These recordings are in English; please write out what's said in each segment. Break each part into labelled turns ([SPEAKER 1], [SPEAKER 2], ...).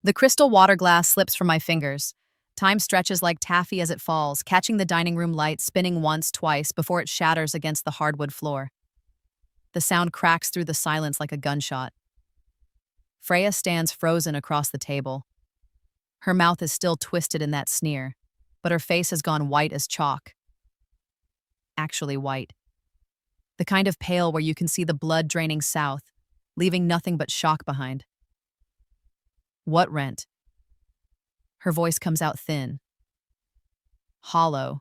[SPEAKER 1] The crystal water glass slips from my fingers. Time stretches like taffy as it falls, catching the dining room light, spinning once, twice, before it shatters against the hardwood floor. The sound cracks through the silence like a gunshot. Freya stands frozen across the table. Her mouth is still twisted in that sneer, but her face has gone white as chalk. Actually white. The kind of pale where you can see the blood draining south, leaving nothing but shock behind. What rent? Her voice comes out thin, hollow,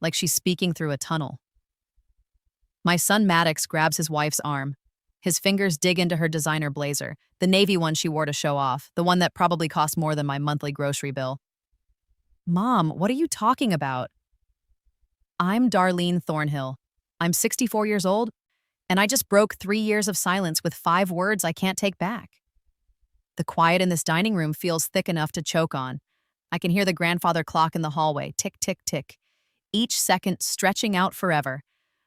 [SPEAKER 1] like she's speaking through a tunnel. My son Maddox grabs his wife's arm. His fingers dig into her designer blazer, the navy one she wore to show off, the one that probably cost more than my monthly grocery bill. Mom, what are you talking about? I'm Darlene Thornhill. I'm 64 years old, and I just broke 3 years of silence with 5 words I can't take back. The quiet in this dining room feels thick enough to choke on. I can hear the grandfather clock in the hallway, tick, tick, tick, each second stretching out forever.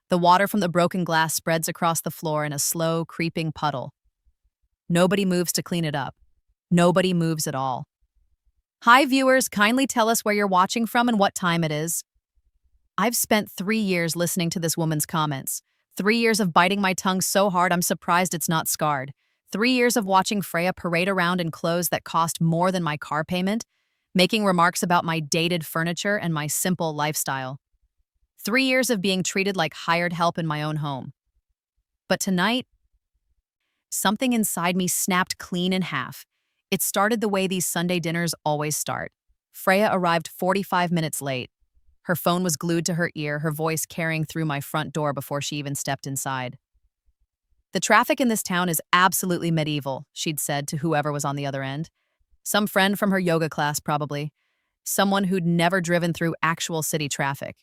[SPEAKER 1] The water from the broken glass spreads across the floor in a slow, creeping puddle. Nobody moves to clean it up. Nobody moves at all. Hi, viewers, kindly tell us where you're watching from and what time it is. I've spent 3 years listening to this woman's comments. 3 years of biting my tongue so hard I'm surprised it's not scarred. 3 years of watching Freya parade around in clothes that cost more than my car payment, making remarks about my dated furniture and my simple lifestyle. 3 years of being treated like hired help in my own home. But tonight, something inside me snapped clean in half. It started the way these Sunday dinners always start. Freya arrived 45 minutes late. Her phone was glued to her ear, her voice carrying through my front door before she even stepped inside. The traffic in this town is absolutely medieval, she'd said to whoever was on the other end. Some friend from her yoga class, probably. Someone who'd never driven through actual city traffic.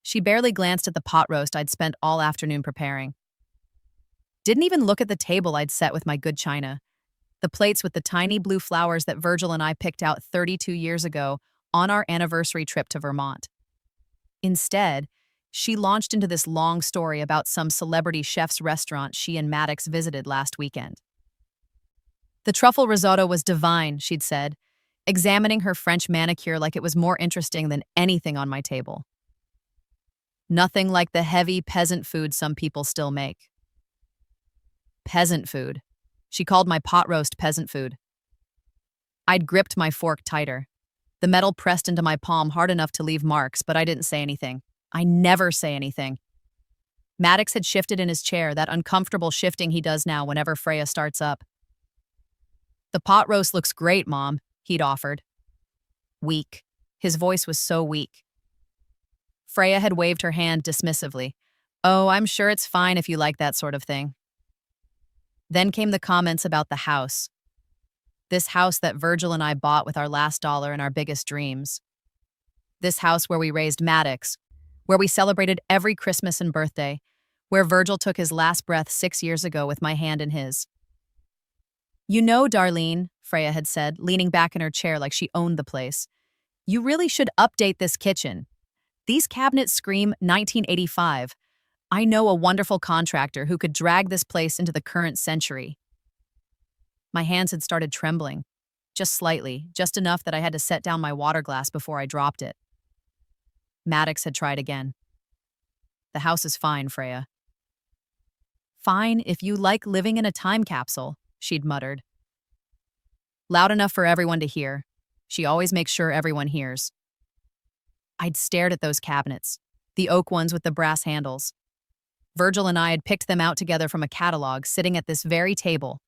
[SPEAKER 1] She barely glanced at the pot roast I'd spent all afternoon preparing. Didn't even look at the table I'd set with my good china. The plates with the tiny blue flowers that Virgil and I picked out 32 years ago on our anniversary trip to Vermont. Instead, she launched into this long story about some celebrity chef's restaurant she and Maddox visited last weekend. The truffle risotto was divine, she'd said, examining her French manicure like it was more interesting than anything on my table. Nothing like the heavy peasant food some people still make. Peasant food. She called my pot roast peasant food. I'd gripped my fork tighter. The metal pressed into my palm hard enough to leave marks, but I didn't say anything. I never say anything. Maddox had shifted in his chair, that uncomfortable shifting he does now whenever Freya starts up. The pot roast looks great, Mom, he'd offered. Weak. His voice was so weak. Freya had waved her hand dismissively. Oh, I'm sure it's fine if you like that sort of thing. Then came the comments about the house. This house that Virgil and I bought with our last dollar and our biggest dreams. This house where we raised Maddox, where we celebrated every Christmas and birthday, where Virgil took his last breath 6 years ago with my hand in his. You know, Darlene, Freya had said, leaning back in her chair like she owned the place, you really should update this kitchen. These cabinets scream 1985. I know a wonderful contractor who could drag this place into the current century. My hands had started trembling, just slightly, just enough that I had to set down my water glass before I dropped it. Maddox had tried again. The house is fine, Freya. Fine if you like living in a time capsule, she'd muttered. Loud enough for everyone to hear. She always makes sure everyone hears. I'd stared at those cabinets, the oak ones with the brass handles. Virgil and I had picked them out together from a catalog, sitting at this very table,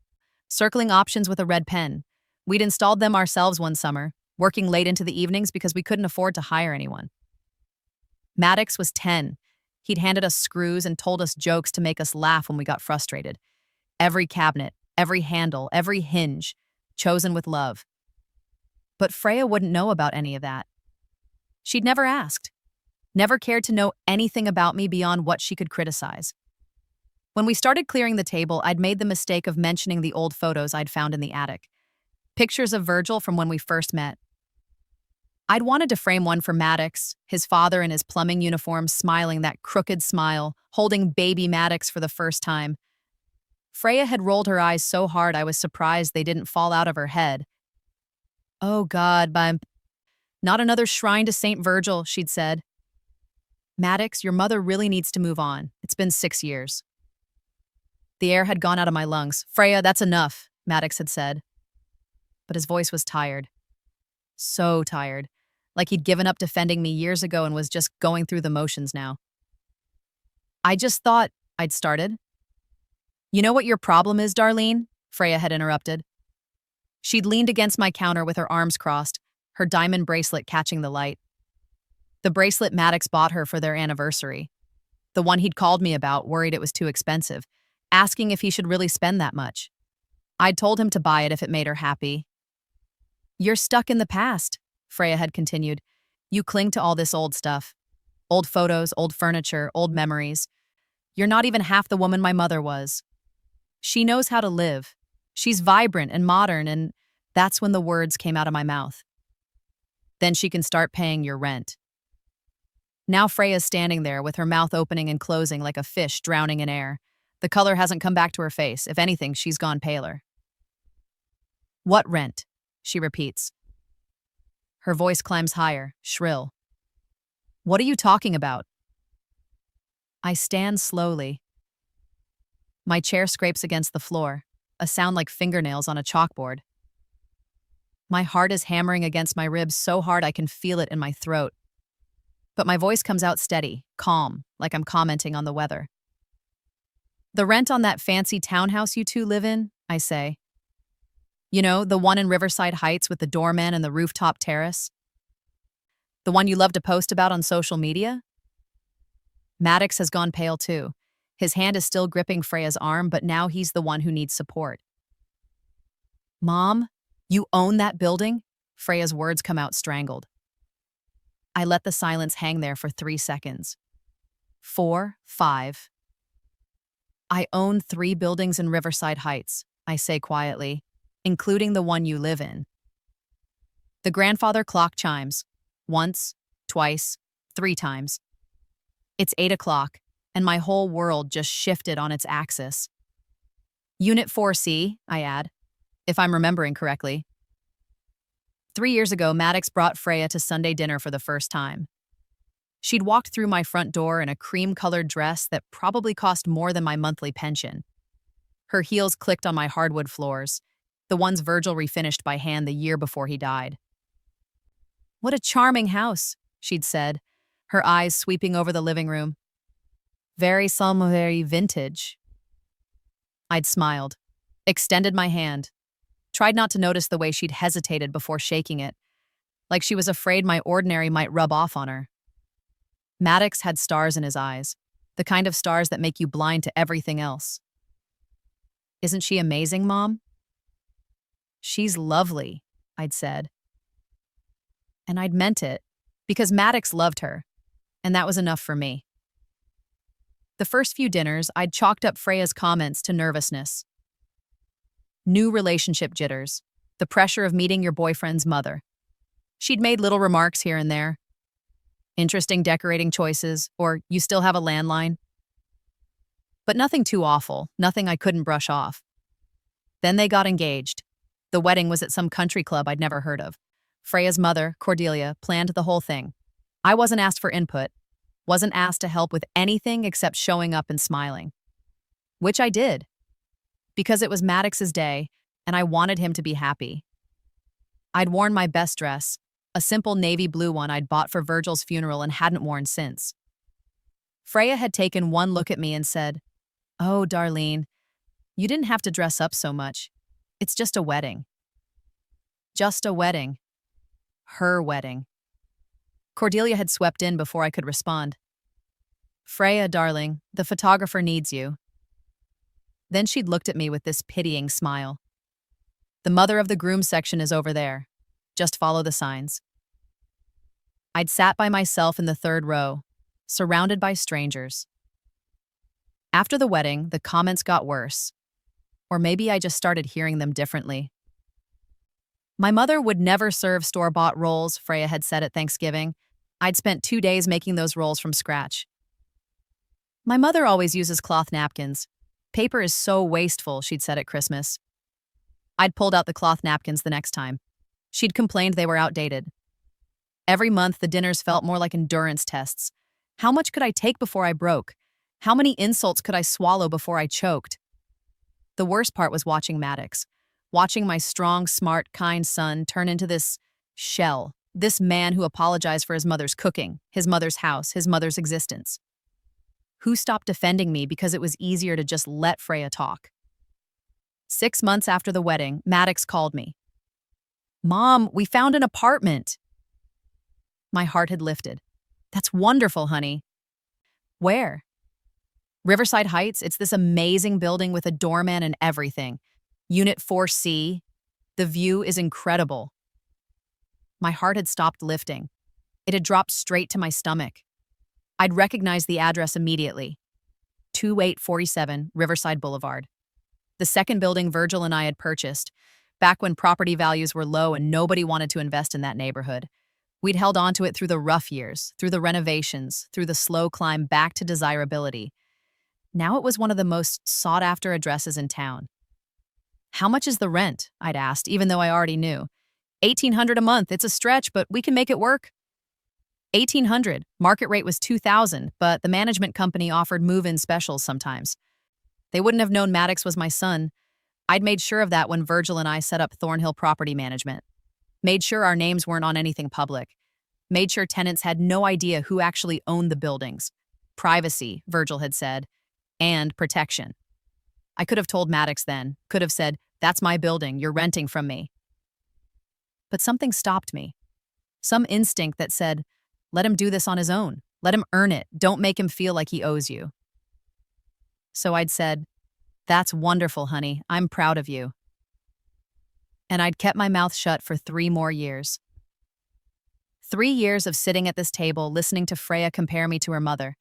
[SPEAKER 1] circling options with a red pen. We'd installed them ourselves one summer, working late into the evenings because we couldn't afford to hire anyone. Maddox was 10. He'd handed us screws and told us jokes to make us laugh when we got frustrated. Every cabinet, every handle, every hinge, chosen with love. But Freya wouldn't know about any of that. She'd never asked, never cared to know anything about me beyond what she could criticize. When we started clearing the table, I'd made the mistake of mentioning the old photos I'd found in the attic. Pictures of Virgil from when we first met. I'd wanted to frame one for Maddox, his father in his plumbing uniform smiling that crooked smile, holding baby Maddox for the first time. Freya had rolled her eyes so hard I was surprised they didn't fall out of her head, Oh God, but not another shrine to St. Virgil, she'd said. Maddox, your mother really needs to move on. It's been 6 years. The air had gone out of my lungs. Freya, that's enough, Maddox had said. But his voice was tired. So tired. Like he'd given up defending me years ago and was just going through the motions now. I just thought, I'd started. You know what your problem is, Darlene? Freya had interrupted. She'd leaned against my counter with her arms crossed, her diamond bracelet catching the light. The bracelet Maddox bought her for their anniversary. The one he'd called me about, worried it was too expensive, asking if he should really spend that much. I'd told him to buy it if it made her happy. You're stuck in the past, Freya had continued. You cling to all this old stuff. Old photos, old furniture, old memories. You're not even half the woman my mother was. She knows how to live. She's vibrant and modern, and that's when the words came out of my mouth. Then she can start paying your rent. Now Freya's standing there with her mouth opening and closing like a fish drowning in air. The color hasn't come back to her face. If anything, she's gone paler. What rent? She repeats. Her voice climbs higher, shrill. What are you talking about? I stand slowly. My chair scrapes against the floor, a sound like fingernails on a chalkboard. My heart is hammering against my ribs so hard I can feel it in my throat. But my voice comes out steady, calm, like I'm commenting on the weather. The rent on that fancy townhouse you two live in, I say. You know, the one in Riverside Heights with the doorman and the rooftop terrace? The one you love to post about on social media? Maddox has gone pale too. His hand is still gripping Freya's arm, but now he's the one who needs support. Mom, you own that building? Freya's words come out strangled. I let the silence hang there for 3 seconds. 4, 5. I own 3 buildings in Riverside Heights, I say quietly, including the one you live in. The grandfather clock chimes. Once, twice, 3 times. It's 8 o'clock, and my whole world just shifted on its axis. Unit 4C, I add, if I'm remembering correctly. 3 years ago, Maddox brought Freya to Sunday dinner for the first time. She'd walked through my front door in a cream-colored dress that probably cost more than my monthly pension. Her heels clicked on my hardwood floors, the ones Virgil refinished by hand the year before he died. What a charming house, she'd said, her eyes sweeping over the living room. Very vintage. I'd smiled, extended my hand, tried not to notice the way she'd hesitated before shaking it, like she was afraid my ordinary might rub off on her. Maddox had stars in his eyes, the kind of stars that make you blind to everything else. Isn't she amazing, Mom? She's lovely, I'd said. And I'd meant it, because Maddox loved her, and that was enough for me. The first few dinners, I'd chalked up Freya's comments to nervousness. New relationship jitters, the pressure of meeting your boyfriend's mother. She'd made little remarks here and there. Interesting decorating choices, or you still have a landline. But nothing too awful, nothing I couldn't brush off. Then they got engaged. The wedding was at some country club I'd never heard of. Freya's mother, Cordelia, planned the whole thing. I wasn't asked for input, wasn't asked to help with anything except showing up and smiling. Which I did. Because it was Maddox's day, and I wanted him to be happy. I'd worn my best dress, a simple navy blue one I'd bought for Virgil's funeral and hadn't worn since. Freya had taken one look at me and said, "Oh, Darlene, you didn't have to dress up so much. It's just a wedding." Just a wedding. Her wedding. Cordelia had swept in before I could respond. "Freya, darling, the photographer needs you." Then she'd looked at me with this pitying smile. "The mother of the groom section is over there. Just follow the signs." I'd sat by myself in the 3rd row, surrounded by strangers. After the wedding, the comments got worse. Or maybe I just started hearing them differently. My mother would never serve store-bought rolls, Freya had said at Thanksgiving. I'd spent 2 days making those rolls from scratch. My mother always uses cloth napkins. Paper is so wasteful, she'd said at Christmas. I'd pulled out the cloth napkins the next time. She'd complained they were outdated. Every month, the dinners felt more like endurance tests. How much could I take before I broke? How many insults could I swallow before I choked? The worst part was watching Maddox. Watching my strong, smart, kind son turn into this shell. This man who apologized for his mother's cooking, his mother's house, his mother's existence. Who stopped defending me because it was easier to just let Freya talk. 6 months after the wedding, Maddox called me. "Mom, we found an apartment." My heart had lifted. "That's wonderful, honey." "Where?" "Riverside Heights. It's this amazing building with a doorman and everything. Unit 4C. The view is incredible." My heart had stopped lifting. It had dropped straight to my stomach. I'd recognized the address immediately. 2847 Riverside Boulevard. The second building Virgil and I had purchased, back when property values were low and nobody wanted to invest in that neighborhood. We'd held on to it through the rough years, through the renovations, through the slow climb back to desirability. Now it was one of the most sought-after addresses in town. "How much is the rent?" I'd asked, even though I already knew. $1,800 a month. It's a stretch, but we can make it work." $1,800. Market rate was $2,000, but the management company offered move-in specials sometimes. They wouldn't have known Maddox was my son. I'd made sure of that when Virgil and I set up Thornhill Property Management. Made sure our names weren't on anything public. Made sure tenants had no idea who actually owned the buildings. Privacy, Virgil had said, and protection. I could have told Maddox then, could have said, "That's my building, you're renting from me." But something stopped me. Some instinct that said, "Let him do this on his own. Let him earn it. Don't make him feel like he owes you." So I'd said, "That's wonderful, honey. I'm proud of you." And I'd kept my mouth shut for 3 more years. 3 years of sitting at this table listening to Freya compare me to her mother.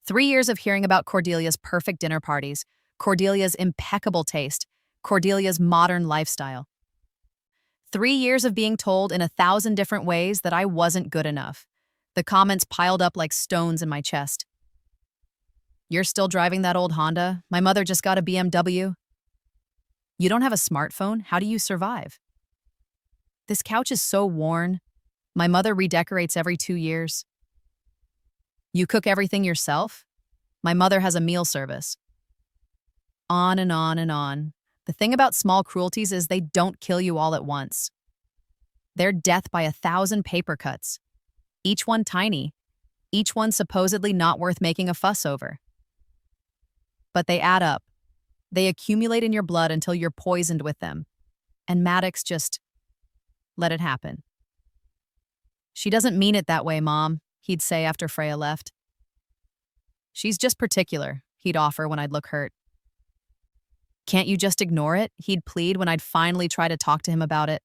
[SPEAKER 1] 3 years of hearing about Cordelia's perfect dinner parties, Cordelia's impeccable taste, Cordelia's modern lifestyle. 3 years of being told in 1,000 different ways that I wasn't good enough. The comments piled up like stones in my chest. "You're still driving that old Honda? My mother just got a BMW." "You don't have a smartphone? How do you survive?" "This couch is so worn. My mother redecorates every 2 years." "You cook everything yourself?" "My mother has a meal service." On and on and on. The thing about small cruelties is they don't kill you all at once. They're death by 1,000 paper cuts. Each one tiny. Each one supposedly not worth making a fuss over. But they add up. They accumulate in your blood until you're poisoned with them. And Maddox just let it happen. "She doesn't mean it that way, Mom," he'd say after Freya left. "She's just particular," he'd offer when I'd look hurt. "Can't you just ignore it?" he'd plead when I'd finally try to talk to him about it.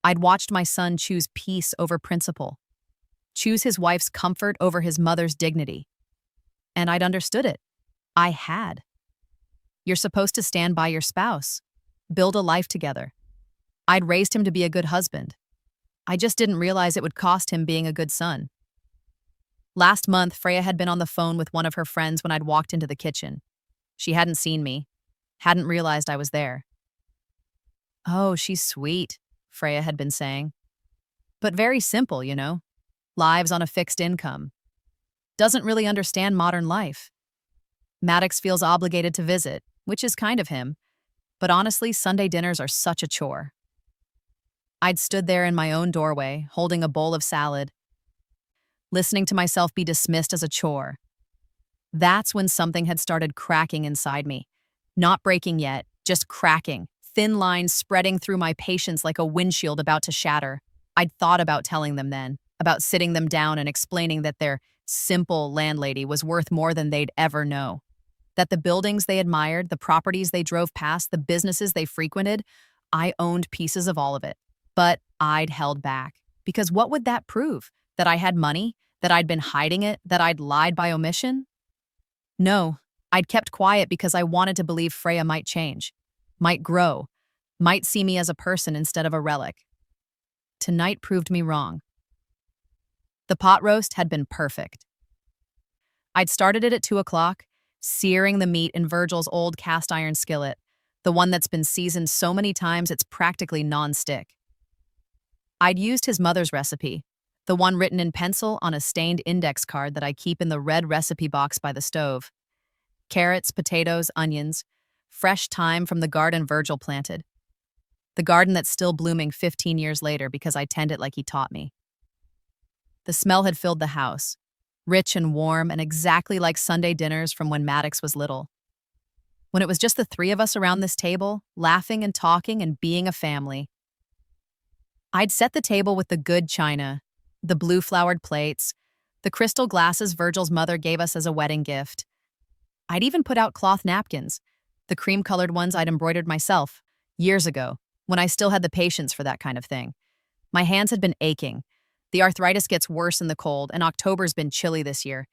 [SPEAKER 1] I'd watched my son choose peace over principle, choose his wife's comfort over his mother's dignity. And I'd understood it. I had. You're supposed to stand by your spouse, build a life together. I'd raised him to be a good husband. I just didn't realize it would cost him being a good son. Last month, Freya had been on the phone with one of her friends when I'd walked into the kitchen. She hadn't seen me, hadn't realized I was there. "Oh, she's sweet," Freya had been saying. "But very simple, you know. Lives on a fixed income. Doesn't really understand modern life. Maddox feels obligated to visit, which is kind of him. But honestly, Sunday dinners are such a chore." I'd stood there in my own doorway, holding a bowl of salad, listening to myself be dismissed as a chore. That's when something had started cracking inside me. Not breaking yet, just cracking, thin lines spreading through my patience like a windshield about to shatter. I'd thought about telling them then, about sitting them down and explaining that their simple landlady was worth more than they'd ever know. That the buildings they admired, the properties they drove past, the businesses they frequented, I owned pieces of all of it. But I'd held back. Because what would that prove? That I had money? That I'd been hiding it? That I'd lied by omission? No, I'd kept quiet because I wanted to believe Freya might change, might grow, might see me as a person instead of a relic. Tonight proved me wrong. The pot roast had been perfect. I'd started it at 2 o'clock, searing the meat in Virgil's old cast iron skillet, the one that's been seasoned so many times it's practically non-stick. I'd used his mother's recipe, the one written in pencil on a stained index card that I keep in the red recipe box by the stove. Carrots, potatoes, onions, fresh thyme from the garden Virgil planted. The garden that's still blooming 15 years later because I tend it like he taught me. The smell had filled the house, rich and warm and exactly like Sunday dinners from when Maddox was little. When it was just the three of us around this table, laughing and talking and being a family. I'd set the table with the good china, the blue-flowered plates, the crystal glasses Virgil's mother gave us as a wedding gift. I'd even put out cloth napkins, the cream-colored ones I'd embroidered myself, years ago, when I still had the patience for that kind of thing. My hands had been aching. The arthritis gets worse in the cold, and October's been chilly this year.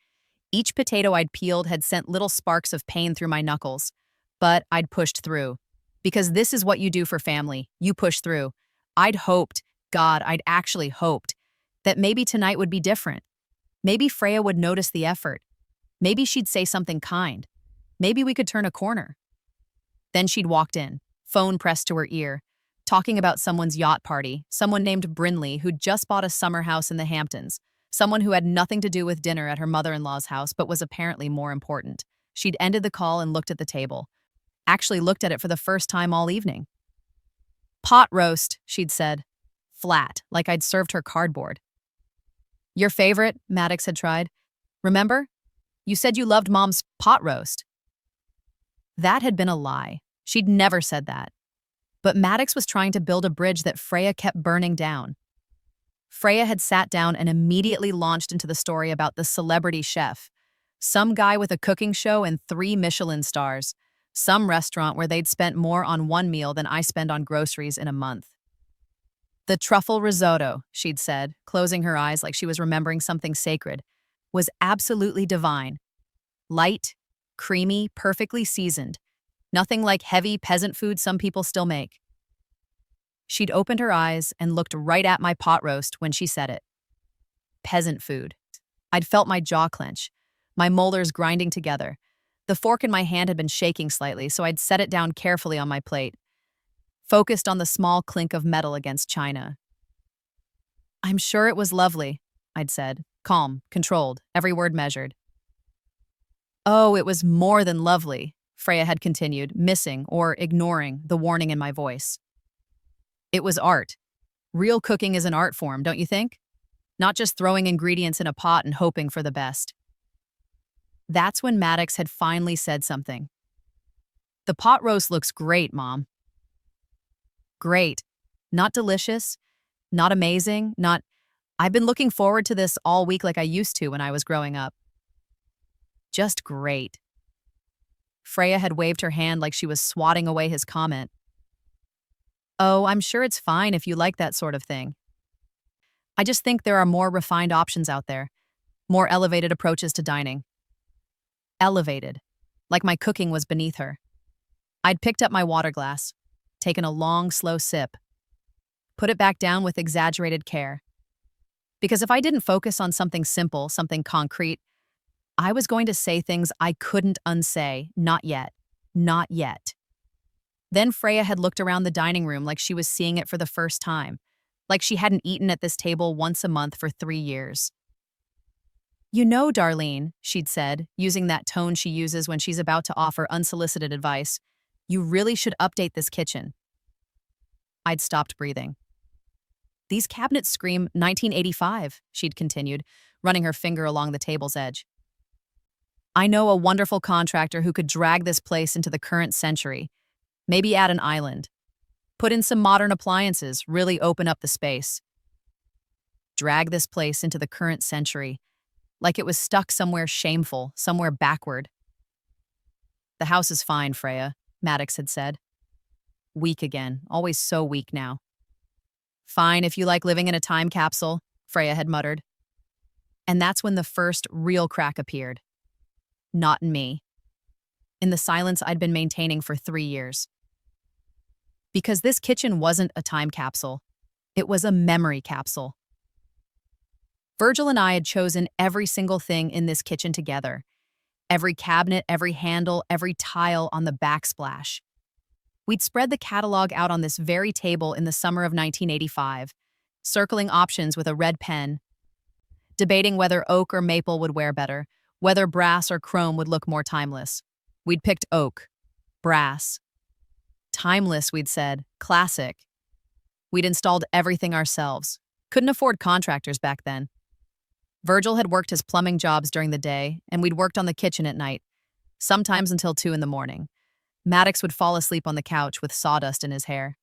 [SPEAKER 1] Each potato I'd peeled had sent little sparks of pain through my knuckles. But I'd pushed through. Because this is what you do for family. You push through. I'd hoped, God, I'd actually hoped, that maybe tonight would be different. Maybe Freya would notice the effort. Maybe she'd say something kind. Maybe we could turn a corner. Then she'd walked in, phone pressed to her ear, talking about someone's yacht party, someone named Brinley who'd just bought a summer house in the Hamptons, someone who had nothing to do with dinner at her mother-in-law's house but was apparently more important. She'd ended the call and looked at the table. Actually looked at it for the first time all evening. Pot roast, she'd said. Flat, like I'd served her cardboard. Your favorite, Maddox had tried. Remember? You said you loved Mom's pot roast. That had been a lie. She'd never said that. But Maddox was trying to build a bridge that Freya kept burning down. Freya had sat down and immediately launched into the story about the celebrity chef. Some guy with a cooking show and 3 Michelin stars. Some restaurant where they'd spent more on one meal than I spend on groceries in a month. The truffle risotto, she'd said, closing her eyes like she was remembering something sacred, was absolutely divine. Light, creamy, perfectly seasoned. Nothing like heavy peasant food some people still make. She'd opened her eyes and looked right at my pot roast when she said it. Peasant food. I'd felt my jaw clench, my molars grinding together. The fork in my hand had been shaking slightly, so I'd set it down carefully on my plate, focused on the small clink of metal against china. I'm sure it was lovely, I'd said, calm, controlled, every word measured. Oh, it was more than lovely, Freya had continued, missing or ignoring the warning in my voice. It was art. Real cooking is an art form, don't you think? Not just throwing ingredients in a pot and hoping for the best. That's when Maddox had finally said something. The pot roast looks great, Mom. Great. Not delicious, not amazing, not, I've been looking forward to this all week like I used to when I was growing up. Just great. Freya had waved her hand like she was swatting away his comment. Oh, I'm sure it's fine if you like that sort of thing. I just think there are more refined options out there, more elevated approaches to dining. Elevated, like my cooking was beneath her. I'd picked up my water glass, taken a long, slow sip, put it back down with exaggerated care. Because if I didn't focus on something simple, something concrete, I was going to say things I couldn't unsay, not yet, not yet. Then Freya had looked around the dining room like she was seeing it for the first time, like she hadn't eaten at this table once a month for 3 years. You know, Darlene, she'd said, using that tone she uses when she's about to offer unsolicited advice, you really should update this kitchen. I'd stopped breathing. These cabinets scream 1985, she'd continued, running her finger along the table's edge. I know a wonderful contractor who could drag this place into the current century, maybe add an island, put in some modern appliances, really open up the space. Drag this place into the current century, like it was stuck somewhere shameful, somewhere backward. The house is fine, Freya, Maddox had said. Weak again, always so weak now. Fine if you like living in a time capsule, Freya had muttered. And that's when the first real crack appeared. Not in me. In the silence I'd been maintaining for 3 years. Because this kitchen wasn't a time capsule. It was a memory capsule. Virgil and I had chosen every single thing in this kitchen together. Every cabinet, every handle, every tile on the backsplash. We'd spread the catalog out on this very table in the summer of 1985. circling options with a red pen, debating whether oak or maple would wear better, whether brass or chrome would look more timeless. We'd picked oak, brass. Timeless, we'd said, classic. We'd installed everything ourselves. Couldn't afford contractors back then. Virgil had worked his plumbing jobs during the day, and we'd worked on the kitchen at night, sometimes until 2 in the morning. Maddox would fall asleep on the couch with sawdust in his hair.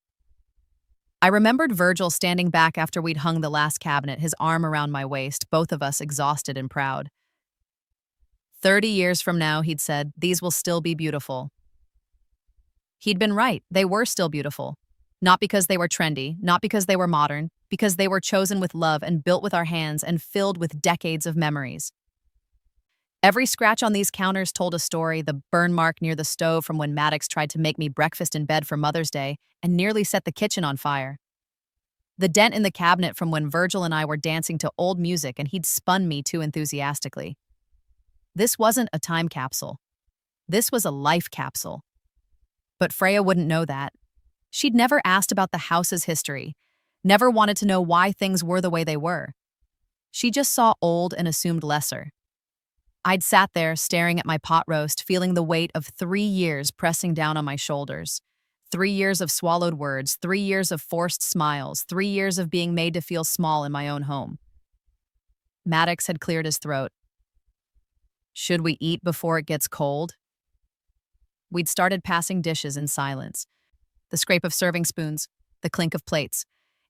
[SPEAKER 1] I remembered Virgil standing back after we'd hung the last cabinet, his arm around my waist, both of us exhausted and proud. 30 years from now, he'd said, these will still be beautiful. He'd been right. They were still beautiful. Not because they were trendy, not because they were modern, because they were chosen with love and built with our hands and filled with decades of memories. Every scratch on these counters told a story, the burn mark near the stove from when Maddox tried to make me breakfast in bed for Mother's Day and nearly set the kitchen on fire. The dent in the cabinet from when Virgil and I were dancing to old music and he'd spun me too enthusiastically. This wasn't a time capsule. This was a life capsule. But Freya wouldn't know that. She'd never asked about the house's history, never wanted to know why things were the way they were. She just saw old and assumed lesser. I'd sat there staring at my pot roast, feeling the weight of 3 years pressing down on my shoulders. 3 years of swallowed words, 3 years of forced smiles, 3 years of being made to feel small in my own home. Maddox had cleared his throat. Should we eat before it gets cold? We'd started passing dishes in silence. The scrape of serving spoons, the clink of plates,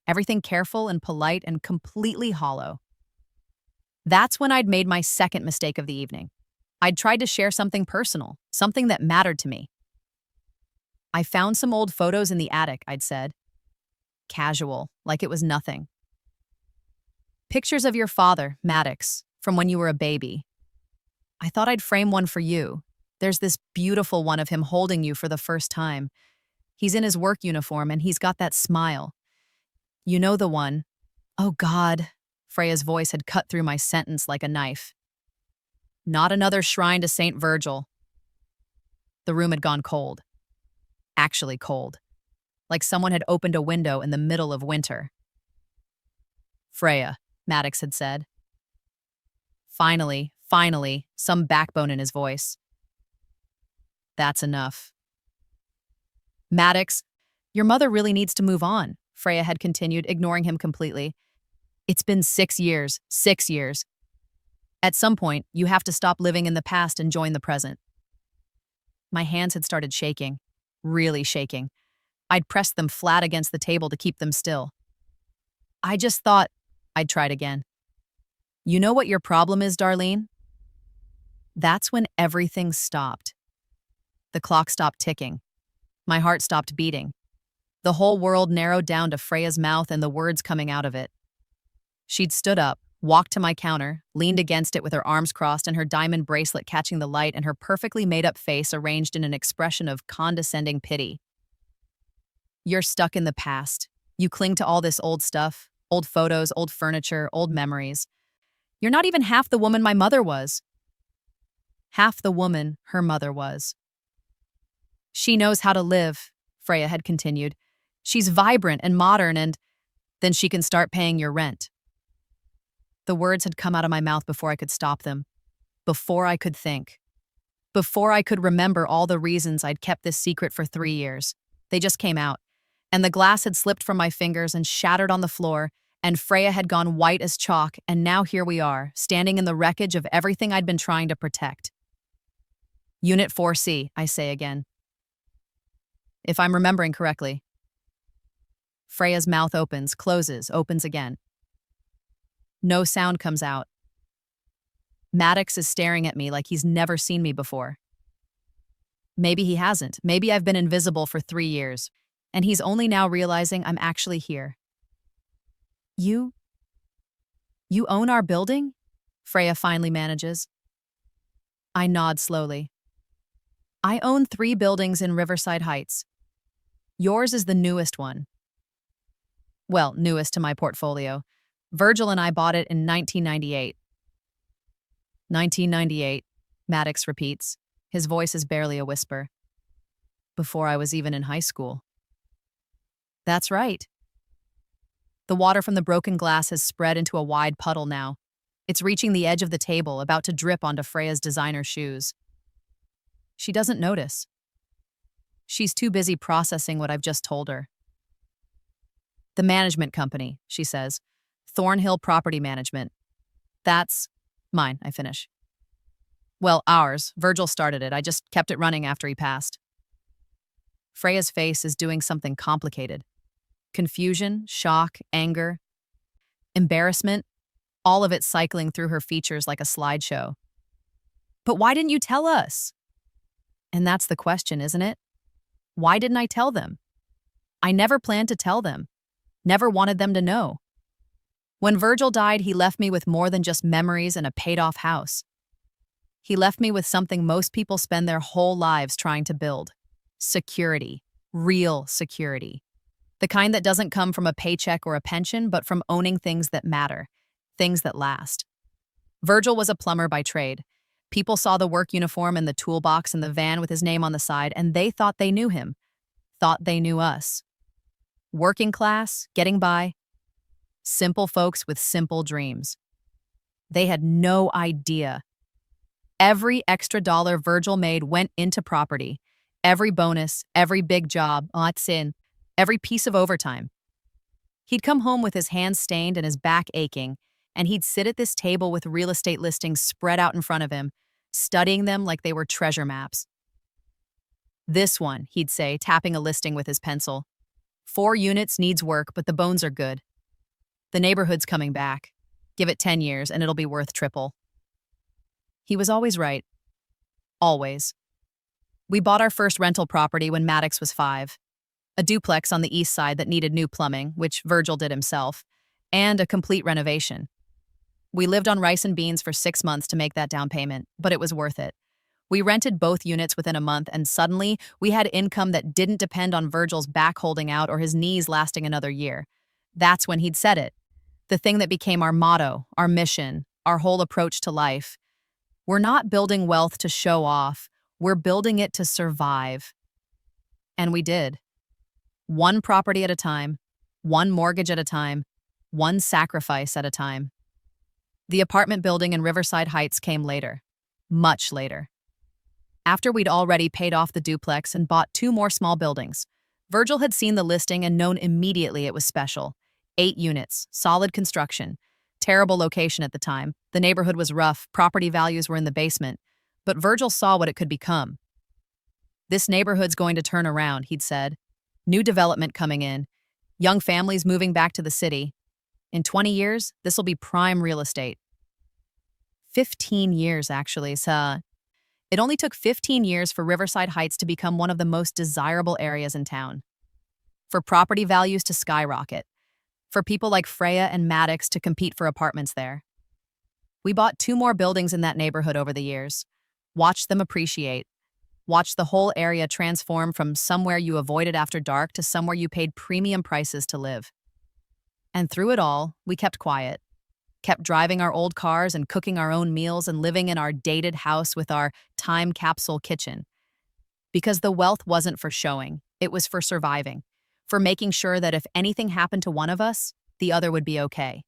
[SPEAKER 1] everything careful and polite and completely hollow. That's when I'd made my second mistake of the evening. I'd tried to share something personal, something that mattered to me. I found some old photos in the attic, I'd said. Casual, like it was nothing. Pictures of your father, Maddox, from when you were a baby. I thought I'd frame one for you. There's this beautiful one of him holding you for the first time. He's in his work uniform and he's got that smile. You know the one. Oh God, Freya's voice had cut through my sentence like a knife. Not another shrine to Saint Virgil. The room had gone cold. Actually cold. Like someone had opened a window in the middle of winter. Freya, Maddox had said. Finally, some backbone in his voice. That's enough. Maddox, your mother really needs to move on, Freya had continued, ignoring him completely. It's been 6 years, 6 years. At some point, you have to stop living in the past and join the present. My hands had started shaking, really shaking. I'd pressed them flat against the table to keep them still. I just thought, I'd tried again. You know what your problem is, Darlene? That's when everything stopped. The clock stopped ticking. My heart stopped beating. The whole world narrowed down to Freya's mouth and the words coming out of it. She'd stood up, walked to my counter, leaned against it with her arms crossed and her diamond bracelet catching the light and her perfectly made-up face arranged in an expression of condescending pity. You're stuck in the past. You cling to all this old stuff, old photos, old furniture, old memories. You're not even half the woman my mother was. Half the woman her mother was. She knows how to live, Freya had continued. She's vibrant and modern and then she can start paying your rent. The words had come out of my mouth before I could stop them, before I could think, before I could remember all the reasons I'd kept this secret for 3 years. They just came out, and the glass had slipped from my fingers and shattered on the floor, and Freya had gone white as chalk, and now here we are, standing in the wreckage of everything I'd been trying to protect. Unit 4C, I say again. If I'm remembering correctly. Freya's mouth opens, closes, opens again. No sound comes out. Maddox is staring at me like he's never seen me before. Maybe he hasn't. Maybe I've been invisible for 3 years, and he's only now realizing I'm actually here. You own our building? Freya finally manages. I nod slowly. I own 3 buildings in Riverside Heights. Yours is the newest one. Well, newest to my portfolio. Virgil and I bought it in 1998. 1998, Maddox repeats. His voice is barely a whisper. Before I was even in high school. That's right. The water from the broken glass has spread into a wide puddle now. It's reaching the edge of the table, about to drip onto Freya's designer shoes. She doesn't notice. She's too busy processing what I've just told her. The management company, she says. Thornhill Property Management. That's mine, I finish. Well, ours. Virgil started it. I just kept it running after he passed. Freya's face is doing something complicated. Confusion, shock, anger, embarrassment, all of it cycling through her features like a slideshow. But why didn't you tell us? And that's the question, isn't it? Why didn't I tell them? I never planned to tell them. Never wanted them to know. When Virgil died, he left me with more than just memories and a paid-off house. He left me with something most people spend their whole lives trying to build. Security. Real security. The kind that doesn't come from a paycheck or a pension, but from owning things that matter. Things that last. Virgil was a plumber by trade. People saw the work uniform and the toolbox and the van with his name on the side, and they thought they knew him. Thought they knew us. Working class, getting by. Simple folks with simple dreams. They had no idea. Every extra dollar Virgil made went into property. Every bonus, every big job, every piece of overtime. He'd come home with his hands stained and his back aching, and he'd sit at this table with real estate listings spread out in front of him, studying them like they were treasure maps. This one, he'd say, tapping a listing with his pencil. 4 units, needs work, but the bones are good. The neighborhood's coming back. Give it 10 years and it'll be worth triple. He was always right. Always. We bought our first rental property when Maddox was 5. A duplex on the east side that needed new plumbing, which Virgil did himself, and a complete renovation. We lived on rice and beans for 6 months to make that down payment, but it was worth it. We rented both units within a month, and suddenly we had income that didn't depend on Virgil's back holding out or his knees lasting another year. That's when he'd said it. The thing that became our motto, our mission, our whole approach to life. We're not building wealth to show off. We're building it to survive. And we did. One property at a time, one mortgage at a time, one sacrifice at a time. The apartment building in Riverside Heights came later. Much later. After we'd already paid off the duplex and bought 2 more small buildings, Virgil had seen the listing and known immediately it was special. 8 units, solid construction, terrible location at the time. The neighborhood was rough, property values were in the basement, but Virgil saw what it could become. This neighborhood's going to turn around, he'd said. New development coming in, young families moving back to the city. In 20 years, this'll be prime real estate. 15 years, actually, so it only took 15 years for Riverside Heights to become one of the most desirable areas in town. For property values to skyrocket. For people like Freya and Maddox to compete for apartments there. We bought 2 more buildings in that neighborhood over the years. Watched them appreciate. Watched the whole area transform from somewhere you avoided after dark to somewhere you paid premium prices to live. And through it all, we kept quiet. Kept driving our old cars and cooking our own meals and living in our dated house with our time capsule kitchen. Because the wealth wasn't for showing, it was for surviving. For making sure that if anything happened to one of us, the other would be okay.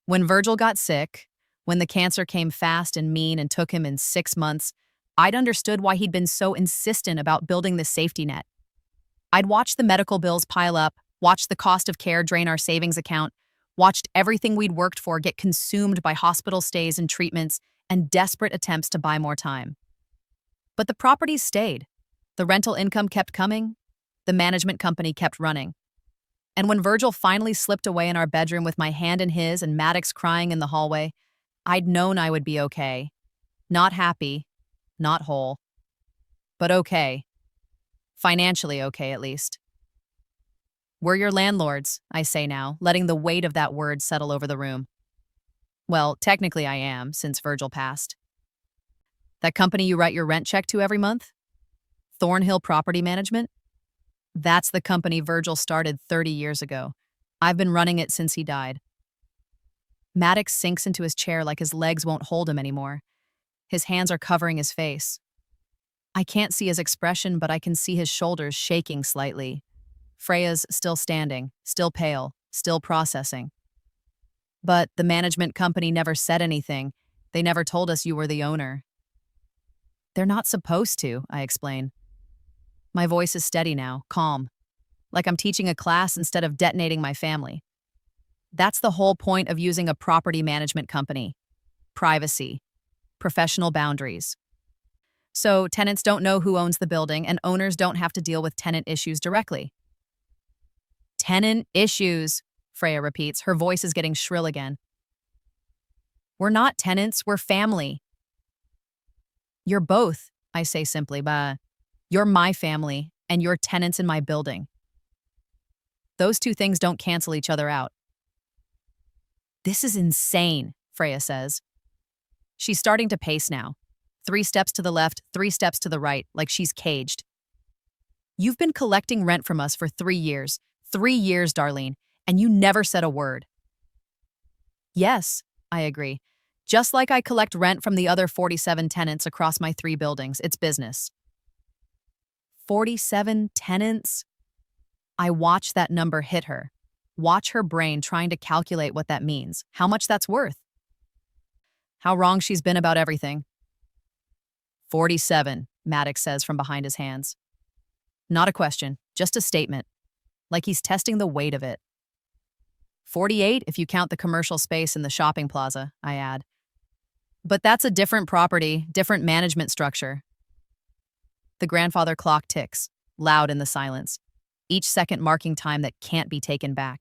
[SPEAKER 1] When Virgil got sick, when the cancer came fast and mean and took him in 6 months, I'd understood why he'd been so insistent about building this safety net. I'd watched the medical bills pile up, watched the cost of care drain our savings account, watched everything we'd worked for get consumed by hospital stays and treatments and desperate attempts to buy more time. But the properties stayed. The rental income kept coming. The management company kept running. And when Virgil finally slipped away in our bedroom with my hand in his and Maddox crying in the hallway, I'd known I would be okay. Not happy, not whole, but okay. Financially okay, at least. We're your landlords, I say now, letting the weight of that word settle over the room. Well, technically I am, since Virgil passed. That company you write your rent check to every month? Thornhill Property Management? That's the company Virgil started 30 years ago. I've been running it since he died. Maddox sinks into his chair like his legs won't hold him anymore. His hands are covering his face. I can't see his expression, but I can see his shoulders shaking slightly. Freya's still standing, still pale, still processing. But the management company never said anything. They never told us you were the owner. They're not supposed to, I explain. My voice is steady now, calm, like I'm teaching a class instead of detonating my family. That's the whole point of using a property management company. Privacy, professional boundaries. So tenants don't know who owns the building and owners don't have to deal with tenant issues directly. Tenant issues, Freya repeats. Her voice is getting shrill again. We're not tenants, we're family. You're both, I say simply, but you're my family and you're tenants in my building. Those two things don't cancel each other out. This is insane, Freya says. She's starting to pace now. 3 steps to the left, 3 steps to the right, like she's caged. You've been collecting rent from us for 3 years. 3 years, Darlene, and you never said a word. Yes, I agree. Just like I collect rent from the other 47 tenants across my 3 buildings, it's business. 47 tenants? I watch that number hit her. Watch her brain trying to calculate what that means, how much that's worth. How wrong she's been about everything. 47, Maddox says from behind his hands. Not a question, just a statement. Like he's testing the weight of it. 48 if you count the commercial space in the shopping plaza, I add. But that's a different property, different management structure. The grandfather clock ticks, loud in the silence, each second marking time that can't be taken back.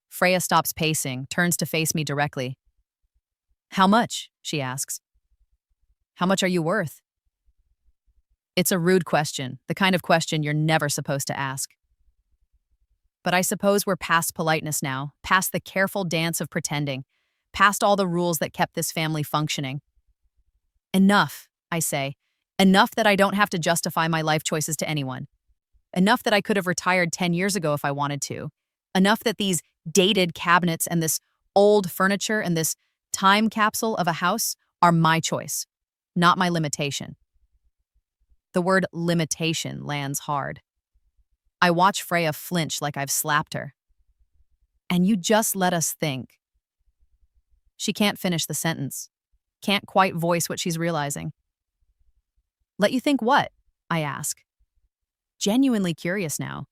[SPEAKER 1] Freya stops pacing, turns to face me directly. How much? She asks. How much are you worth? It's a rude question, the kind of question you're never supposed to ask. But I suppose we're past politeness now, past the careful dance of pretending, past all the rules that kept this family functioning. Enough, I say. Enough that I don't have to justify my life choices to anyone. Enough that I could have retired 10 years ago if I wanted to. Enough that these dated cabinets and this old furniture and this time capsule of a house are my choice, not my limitation. The word limitation lands hard. I watch Freya flinch like I've slapped her. And you just let us think. She can't finish the sentence. Can't quite voice what she's realizing. Let you think what? I ask. Genuinely curious now.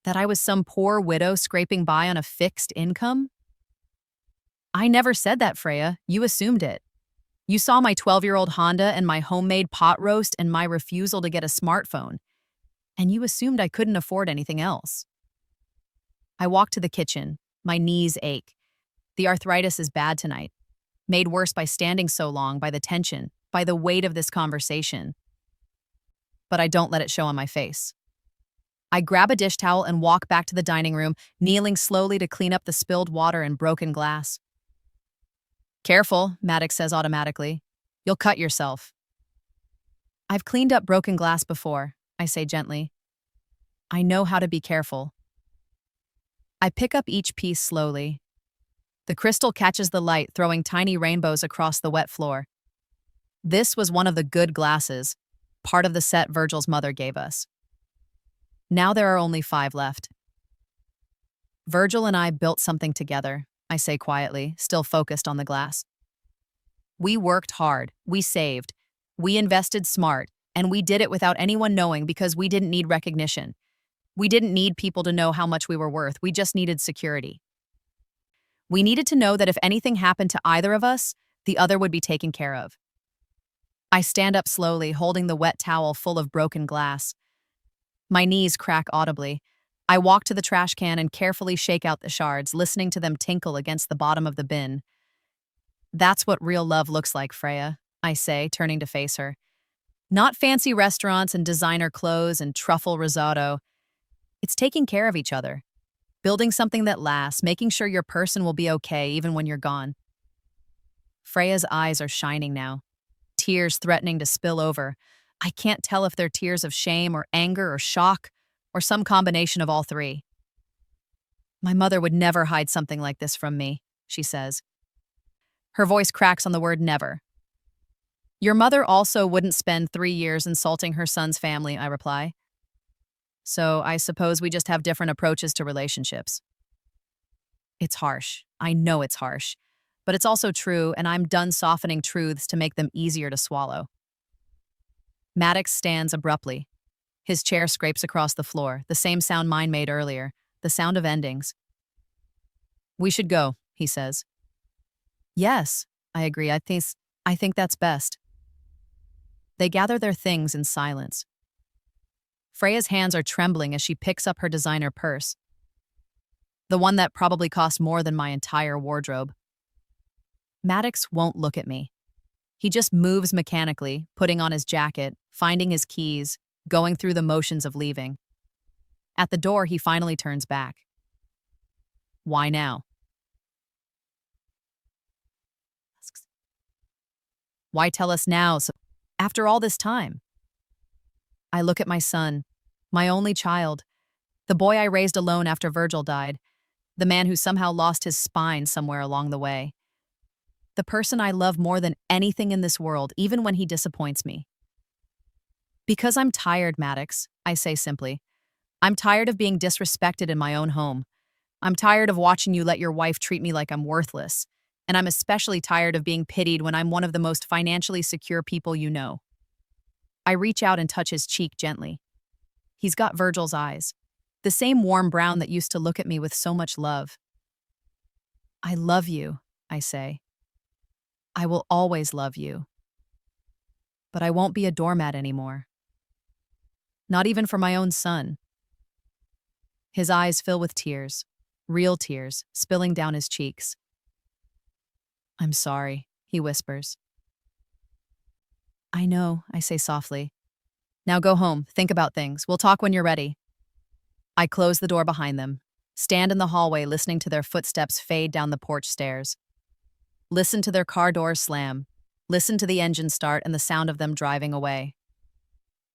[SPEAKER 1] That I was some poor widow scraping by on a fixed income? I never said that, Freya. You assumed it. You saw my 12-year-old Honda and my homemade pot roast and my refusal to get a smartphone. And you assumed I couldn't afford anything else. I walk to the kitchen. My knees ache. The arthritis is bad tonight, made worse by standing so long, by the tension, by the weight of this conversation. But I don't let it show on my face. I grab a dish towel and walk back to the dining room, kneeling slowly to clean up the spilled water and broken glass. Careful, Maddox says automatically. You'll cut yourself. I've cleaned up broken glass before, I say gently. I know how to be careful. I pick up each piece slowly. The crystal catches the light, throwing tiny rainbows across the wet floor. This was one of the good glasses, part of the set Virgil's mother gave us. Now there are only 5 left. Virgil and I built something together, I say quietly, still focused on the glass. We worked hard, we saved, we invested smart, and we did it without anyone knowing because we didn't need recognition. We didn't need people to know how much we were worth, we just needed security. We needed to know that if anything happened to either of us, the other would be taken care of. I stand up slowly, holding the wet towel full of broken glass. My knees crack audibly. I walk to the trash can and carefully shake out the shards, listening to them tinkle against the bottom of the bin. That's what real love looks like, Freya, I say, turning to face her. Not fancy restaurants and designer clothes and truffle risotto. It's taking care of each other. Building something that lasts, making sure your person will be okay even when you're gone. Freya's eyes are shining now, tears threatening to spill over. I can't tell if they're tears of shame or anger or shock or some combination of all 3. My mother would never hide something like this from me, she says. Her voice cracks on the word never. Your mother also wouldn't spend 3 years insulting her son's family, I reply. So I suppose we just have different approaches to relationships. It's harsh. I know it's harsh. But it's also true, and I'm done softening truths to make them easier to swallow. Maddox stands abruptly. His chair scrapes across the floor, the same sound mine made earlier, the sound of endings. We should go, he says. Yes, I agree. I think that's best. They gather their things in silence. Freya's hands are trembling as she picks up her designer purse, the one that probably cost more than my entire wardrobe. Maddox won't look at me. He just moves mechanically, putting on his jacket, finding his keys, going through the motions of leaving. At the door, he finally turns back. Why now? Why tell us now, after all this time? I look at my son, my only child, the boy I raised alone after Virgil died, the man who somehow lost his spine somewhere along the way. The person I love more than anything in this world, even when he disappoints me. Because I'm tired, Maddox, I say simply. I'm tired of being disrespected in my own home. I'm tired of watching you let your wife treat me like I'm worthless. And I'm especially tired of being pitied when I'm one of the most financially secure people you know. I reach out and touch his cheek gently. He's got Virgil's eyes, the same warm brown that used to look at me with so much love. I love you, I say. I will always love you. But I won't be a doormat anymore. Not even for my own son. His eyes fill with tears, real tears, spilling down his cheeks. I'm sorry, he whispers. I know, I say softly. Now go home, think about things. We'll talk when you're ready. I close the door behind them, stand in the hallway listening to their footsteps fade down the porch stairs. Listen to their car doors slam. Listen to the engine start and the sound of them driving away.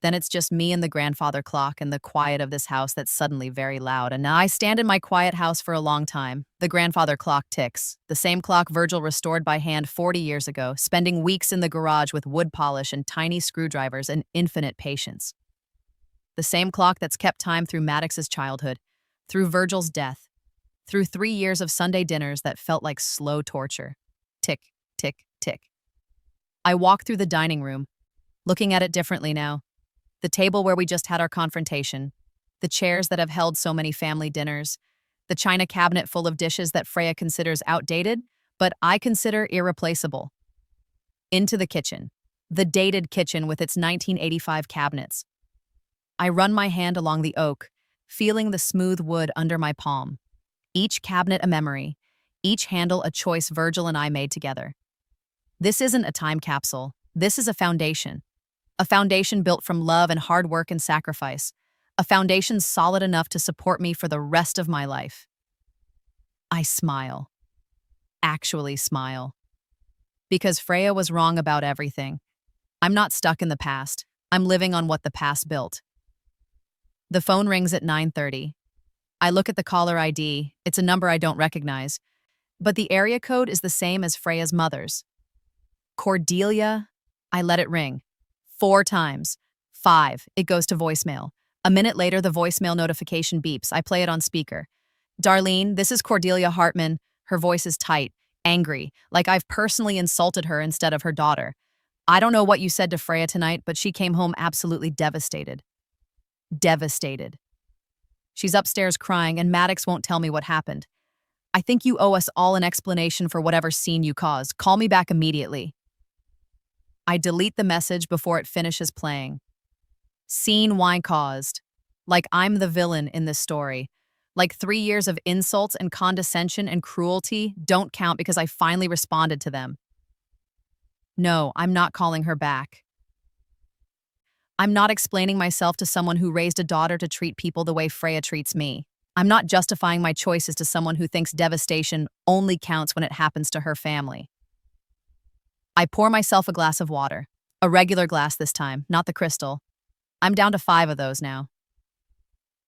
[SPEAKER 1] Then it's just me and the grandfather clock and the quiet of this house that's suddenly very loud. And now I stand in my quiet house for a long time. The grandfather clock ticks, the same clock Virgil restored by hand 40 years ago, spending weeks in the garage with wood polish and tiny screwdrivers and infinite patience. The same clock that's kept time through Maddox's childhood, through Virgil's death, through 3 years of Sunday dinners that felt like slow torture. Tick, tick, tick. I walk through the dining room, looking at it differently now. The table where we just had our confrontation, the chairs that have held so many family dinners, the china cabinet full of dishes that Freya considers outdated, but I consider irreplaceable. Into the kitchen, the dated kitchen with its 1985 cabinets. I run my hand along the oak, feeling the smooth wood under my palm. Each cabinet a memory, each handle a choice Virgil and I made together. This isn't a time capsule, this is a foundation. A foundation built from love and hard work and sacrifice. A foundation solid enough to support me for the rest of my life. I smile. Actually smile. Because Freya was wrong about everything. I'm not stuck in the past. I'm living on what the past built. The phone rings at 9:30. I look at the caller ID. It's a number I don't recognize. But the area code is the same as Freya's mother's. Cordelia. I let it ring. 4 times. 5. It goes to voicemail. A minute later, the voicemail notification beeps. I play it on speaker. Darlene, this is Cordelia Hartman. Her voice is tight, angry, like I've personally insulted her instead of her daughter. I don't know what you said to Freya tonight, but she came home absolutely devastated. Devastated. She's upstairs crying, and Maddox won't tell me what happened. I think you owe us all an explanation for whatever scene you caused. Call me back immediately. I delete the message before it finishes playing. Scene why caused. Like I'm the villain in this story. Like 3 years of insults and condescension and cruelty don't count because I finally responded to them. No, I'm not calling her back. I'm not explaining myself to someone who raised a daughter to treat people the way Freya treats me. I'm not justifying my choices to someone who thinks devastation only counts when it happens to her family. I pour myself a glass of water. A regular glass this time, not the crystal. I'm down to 5 of those now.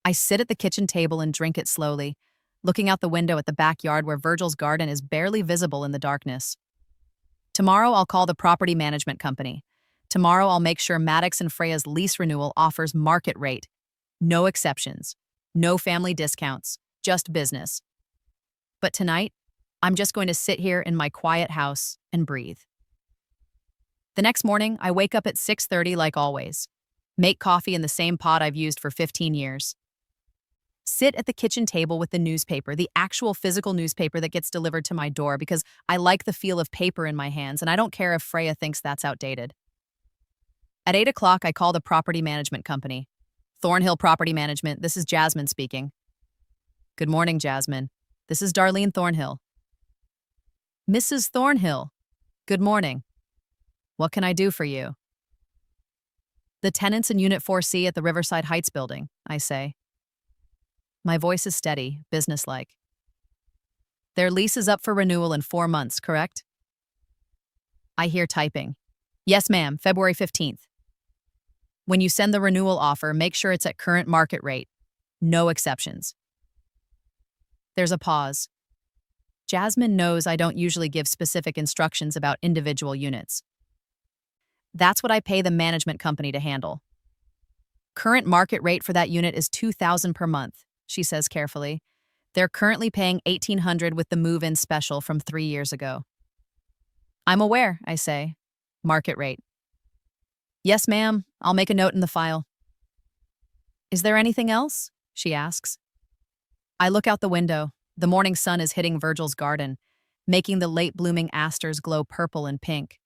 [SPEAKER 1] I sit at the kitchen table and drink it slowly, looking out the window at the backyard where Virgil's garden is barely visible in the darkness. Tomorrow I'll call the property management company. Tomorrow I'll make sure Maddox and Freya's lease renewal offers market rate. No exceptions. No family discounts. Just business. But tonight, I'm just going to sit here in my quiet house and breathe. The next morning, I wake up at 6:30 like always. Make coffee in the same pot I've used for 15 years. Sit at the kitchen table with the newspaper, the actual physical newspaper that gets delivered to my door because I like the feel of paper in my hands and I don't care if Freya thinks that's outdated. At 8 o'clock, I call the property management company. Thornhill Property Management, this is Jasmine speaking. Good morning, Jasmine. This is Darlene Thornhill. Mrs. Thornhill, good morning. What can I do for you? The tenants in Unit 4C at the Riverside Heights building, I say. My voice is steady, businesslike. Their lease is up for renewal in 4 months, correct? I hear typing. Yes, ma'am, February 15th. When you send the renewal offer, make sure it's at current market rate. No exceptions. There's a pause. Jasmine knows I don't usually give specific instructions about individual units. That's what I pay the management company to handle. Current market rate for that unit is $2,000 per month, she says carefully. They're currently paying $1,800 with the move-in special from 3 years ago. I'm aware, I say. Market rate. Yes, ma'am. I'll make a note in the file. Is there anything else? She asks. I look out the window. The morning sun is hitting Virgil's garden, making the late-blooming asters glow purple and pink.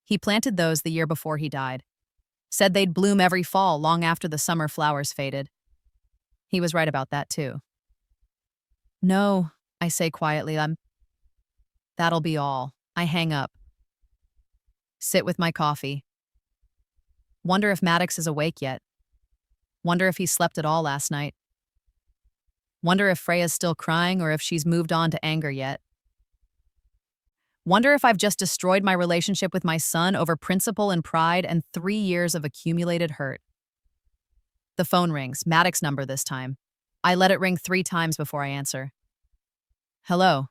[SPEAKER 1] He planted those the year before he died. Said they'd bloom every fall long after the summer flowers faded. He was right about that, too. No, I say quietly, that'll be all. I hang up. Sit with my coffee. Wonder if Maddox is awake yet. Wonder if he slept at all last night. Wonder if Freya's still crying or if she's moved on to anger yet. Wonder if I've just destroyed my relationship with my son over principle and pride and 3 years of accumulated hurt. The phone rings, Maddox's number this time. I let it ring 3 times before I answer. Hello.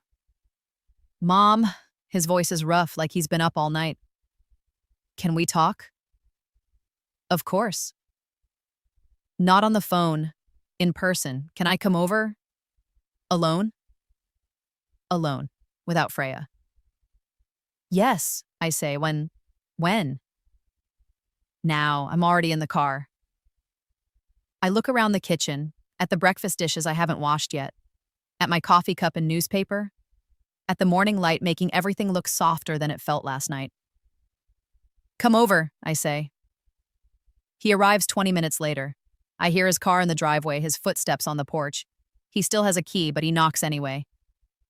[SPEAKER 1] Mom, his voice is rough like he's been up all night. Can we talk? Of course. Not on the phone, in person. Can I come over? Alone? Alone, without Freya. Yes, I say, when? Now, I'm already in the car. I look around the kitchen, at the breakfast dishes I haven't washed yet, at my coffee cup and newspaper, at the morning light making everything look softer than it felt last night. Come over, I say. He arrives 20 minutes later. I hear his car in the driveway, his footsteps on the porch. He still has a key, but he knocks anyway,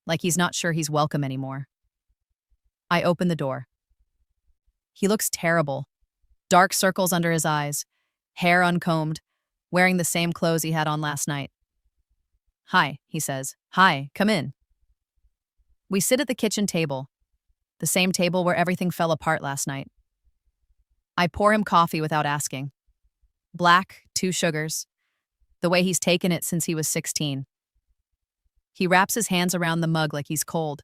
[SPEAKER 1] like he's not sure he's welcome anymore. I open the door. He looks terrible. Dark circles under his eyes, hair uncombed, wearing the same clothes he had on last night. Hi, he says. Hi, come in. We sit at the kitchen table, the same table where everything fell apart last night. I pour him coffee without asking. Black, 2 sugars, the way he's taken it since he was 16. He wraps his hands around the mug like he's cold.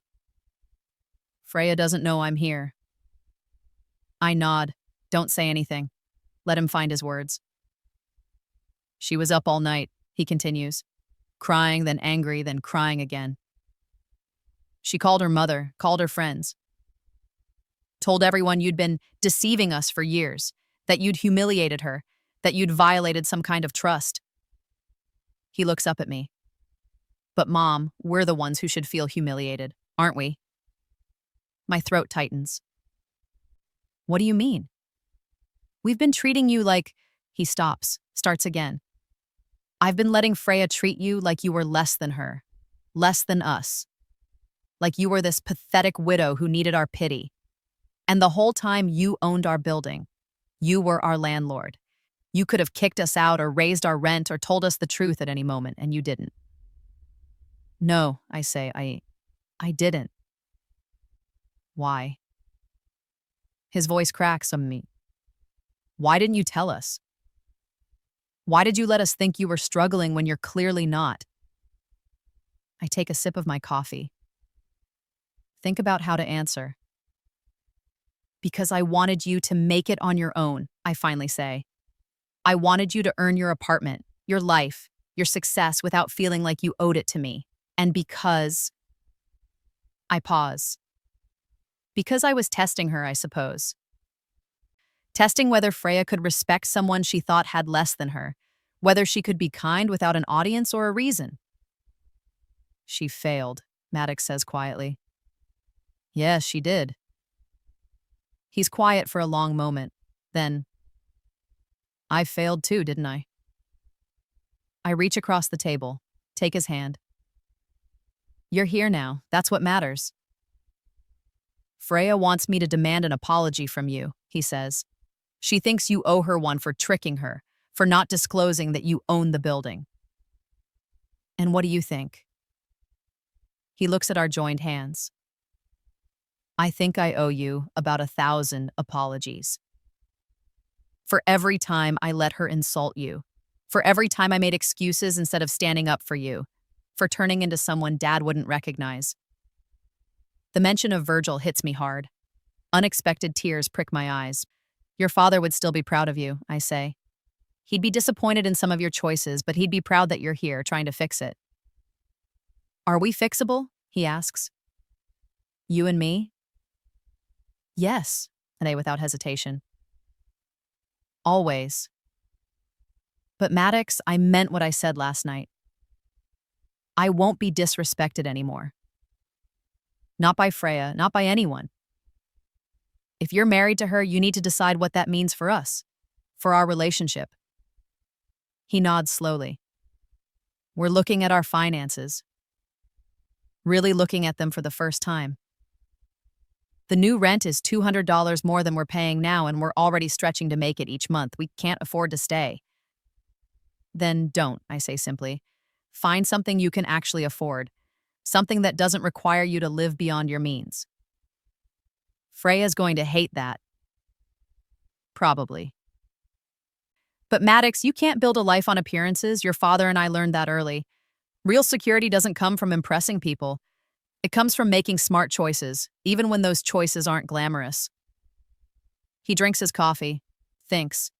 [SPEAKER 1] Freya doesn't know I'm here. I nod. Don't say anything. Let him find his words. She was up all night, he continues, crying, then angry, then crying again. She called her mother, called her friends. Told everyone you'd been deceiving us for years, that you'd humiliated her, that you'd violated some kind of trust. He looks up at me. But Mom, we're the ones who should feel humiliated, aren't we? My throat tightens. What do you mean? We've been treating you like... He stops, starts again. I've been letting Freya treat you like you were less than her, less than us. Like you were this pathetic widow who needed our pity. And the whole time you owned our building. You were our landlord. You could have kicked us out or raised our rent or told us the truth at any moment, and you didn't. No, I say, I didn't. Why? His voice cracks on me. Why didn't you tell us? Why did you let us think you were struggling when you're clearly not? I take a sip of my coffee. Think about how to answer. Because I wanted you to make it on your own, I finally say. I wanted you to earn your apartment, your life, your success without feeling like you owed it to me. And because I pause. Because I was testing her, I suppose. Testing whether Freya could respect someone she thought had less than her, whether she could be kind without an audience or a reason. She failed, Maddox says quietly. Yes, she did. He's quiet for a long moment. Then, I failed too, didn't I? I reach across the table, take his hand. You're here now. That's what matters. Freya wants me to demand an apology from you, he says. She thinks you owe her one for tricking her, for not disclosing that you own the building. And what do you think? He looks at our joined hands. I think I owe you about 1,000 apologies. For every time I let her insult you, for every time I made excuses instead of standing up for you, for turning into someone Dad wouldn't recognize. The mention of Virgil hits me hard. Unexpected tears prick my eyes. Your father would still be proud of you, I say. He'd be disappointed in some of your choices, but he'd be proud that you're here trying to fix it. Are we fixable? He asks. You and me? Yes, I say without hesitation. Always. But Maddox, I meant what I said last night. I won't be disrespected anymore. Not by Freya, not by anyone. If you're married to her, you need to decide what that means for us, for our relationship. He nods slowly. We're looking at our finances. Really looking at them for the first time. The new rent is $200 more than we're paying now, and we're already stretching to make it each month. We can't afford to stay. Then don't, I say simply. Find something you can actually afford. Something that doesn't require you to live beyond your means. Freya's going to hate that. Probably. But Maddox, you can't build a life on appearances. Your father and I learned that early. Real security doesn't come from impressing people. It comes from making smart choices, even when those choices aren't glamorous. He drinks his coffee, thinks.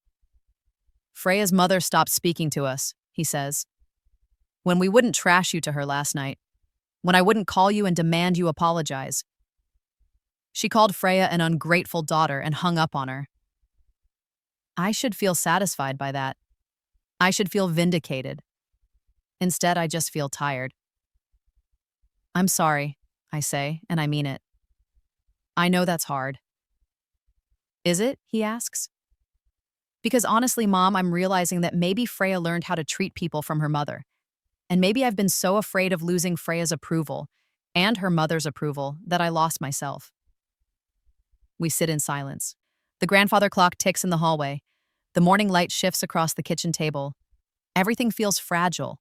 [SPEAKER 1] Freya's mother stopped speaking to us, he says. When we wouldn't trash you to her last night. When I wouldn't call you and demand you apologize. She called Freya an ungrateful daughter and hung up on her. I should feel satisfied by that. I should feel vindicated. Instead, I just feel tired. I'm sorry, I say, and I mean it. I know that's hard. Is it? He asks. Because honestly, Mom, I'm realizing that maybe Freya learned how to treat people from her mother. And maybe I've been so afraid of losing Freya's approval and her mother's approval that I lost myself. We sit in silence. The grandfather clock ticks in the hallway. The morning light shifts across the kitchen table. Everything feels fragile,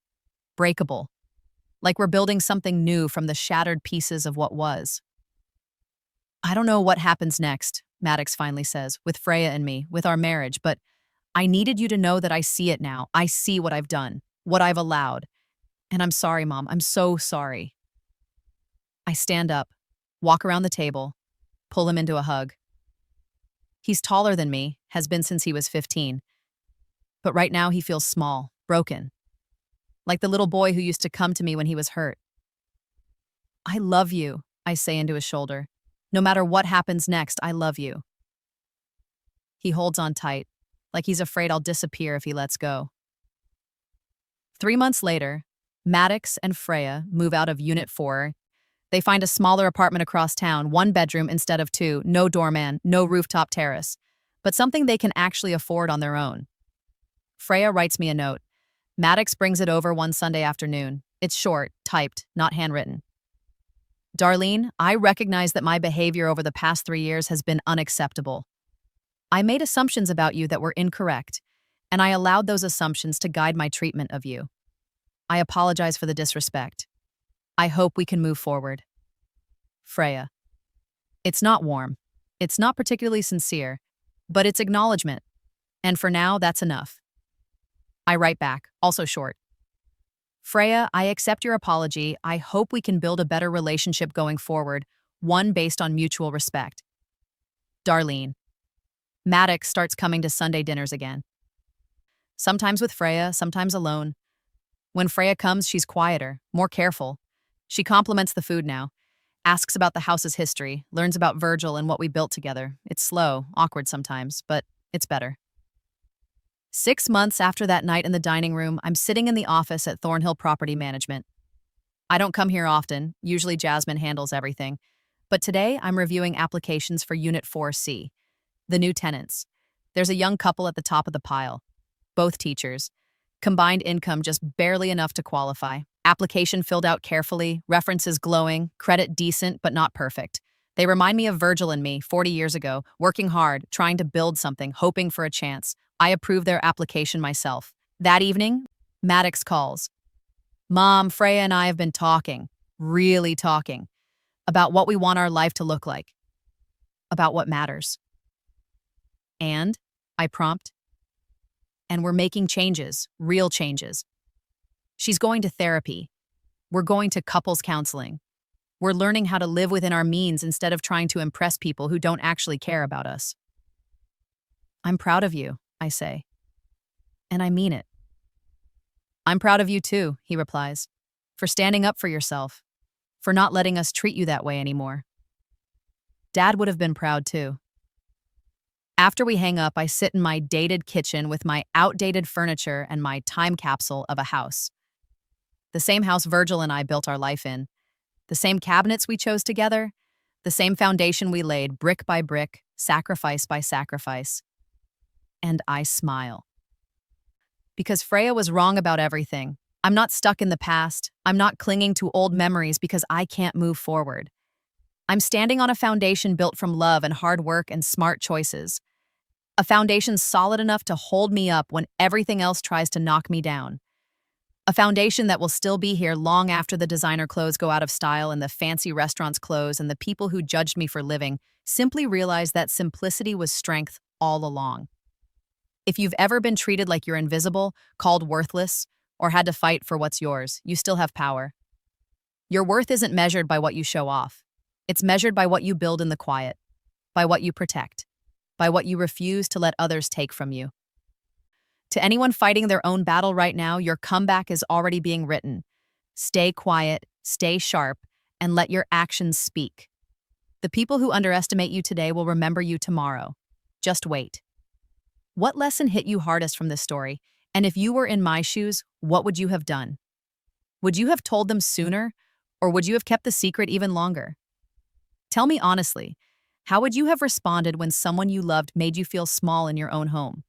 [SPEAKER 1] breakable, like we're building something new from the shattered pieces of what was. I don't know what happens next, Maddox finally says, with Freya and me, with our marriage, but I needed you to know that I see it now. I see what I've done, what I've allowed. And I'm sorry, Mom. I'm so sorry. I stand up, walk around the table, pull him into a hug. He's taller than me, has been since he was 15. But right now he feels small, broken. Like the little boy who used to come to me when he was hurt. I love you, I say into his shoulder. No matter what happens next, I love you. He holds on tight, like he's afraid I'll disappear if he lets go. 3 months later, Maddox and Freya move out of Unit 4. They find a smaller apartment across town, 1 bedroom instead of 2, no doorman, no rooftop terrace, but something they can actually afford on their own. Freya writes me a note. Maddox brings it over one Sunday afternoon. It's short, typed, not handwritten. Darlene, I recognize that my behavior over the past 3 years has been unacceptable. I made assumptions about you that were incorrect, and I allowed those assumptions to guide my treatment of you. I apologize for the disrespect. I hope we can move forward. Freya. It's not warm. It's not particularly sincere, but it's acknowledgement. And for now, that's enough. I write back, also short. Freya, I accept your apology. I hope we can build a better relationship going forward, one based on mutual respect. Darlene. Maddox starts coming to Sunday dinners again. Sometimes with Freya, sometimes alone. When Freya comes, she's quieter, more careful. She compliments the food now, asks about the house's history, learns about Virgil and what we built together. It's slow, awkward sometimes, but it's better. 6 months after that night in the dining room, I'm sitting in the office at Thornhill Property Management. I don't come here often, usually Jasmine handles everything, but today I'm reviewing applications for Unit 4C, the new tenants. There's a young couple at the top of the pile, both teachers. Combined income just barely enough to qualify. Application filled out carefully, references glowing, credit decent but not perfect. They remind me of Virgil and me 40 years ago, working hard, trying to build something, hoping for a chance. I approved their application myself. That evening, Maddox calls. Mom, Freya and I have been talking, really talking, about what we want our life to look like, about what matters. And, I prompt, and we're making changes, real changes. She's going to therapy. We're going to couples counseling. We're learning how to live within our means instead of trying to impress people who don't actually care about us. I'm proud of you, I say. And I mean it. I'm proud of you too, he replies, for standing up for yourself, for not letting us treat you that way anymore. Dad would have been proud too. After we hang up, I sit in my dated kitchen with my outdated furniture and my time capsule of a house. The same house Virgil and I built our life in. The same cabinets we chose together. The same foundation we laid brick by brick, sacrifice by sacrifice. And I smile. Because Freya was wrong about everything. I'm not stuck in the past. I'm not clinging to old memories because I can't move forward. I'm standing on a foundation built from love and hard work and smart choices. A foundation solid enough to hold me up when everything else tries to knock me down. A foundation that will still be here long after the designer clothes go out of style and the fancy restaurants close and the people who judged me for living simply realize that simplicity was strength all along. If you've ever been treated like you're invisible, called worthless, or had to fight for what's yours, you still have power. Your worth isn't measured by what you show off. It's measured by what you build in the quiet, by what you protect, by what you refuse to let others take from you. To anyone fighting their own battle right now, your comeback is already being written. Stay quiet, stay sharp, and let your actions speak. The people who underestimate you today will remember you tomorrow. Just wait. What lesson hit you hardest from this story? And if you were in my shoes, what would you have done? Would you have told them sooner, or would you have kept the secret even longer? Tell me honestly, how would you have responded when someone you loved made you feel small in your own home?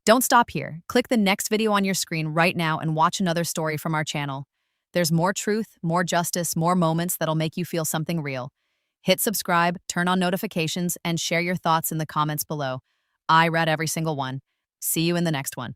[SPEAKER 1] Don't stop here. Click the next video on your screen right now and watch another story from our channel. There's more truth, more justice, more moments that'll make you feel something real. Hit subscribe, turn on notifications, and share your thoughts in the comments below. I read every single one. See you in the next one.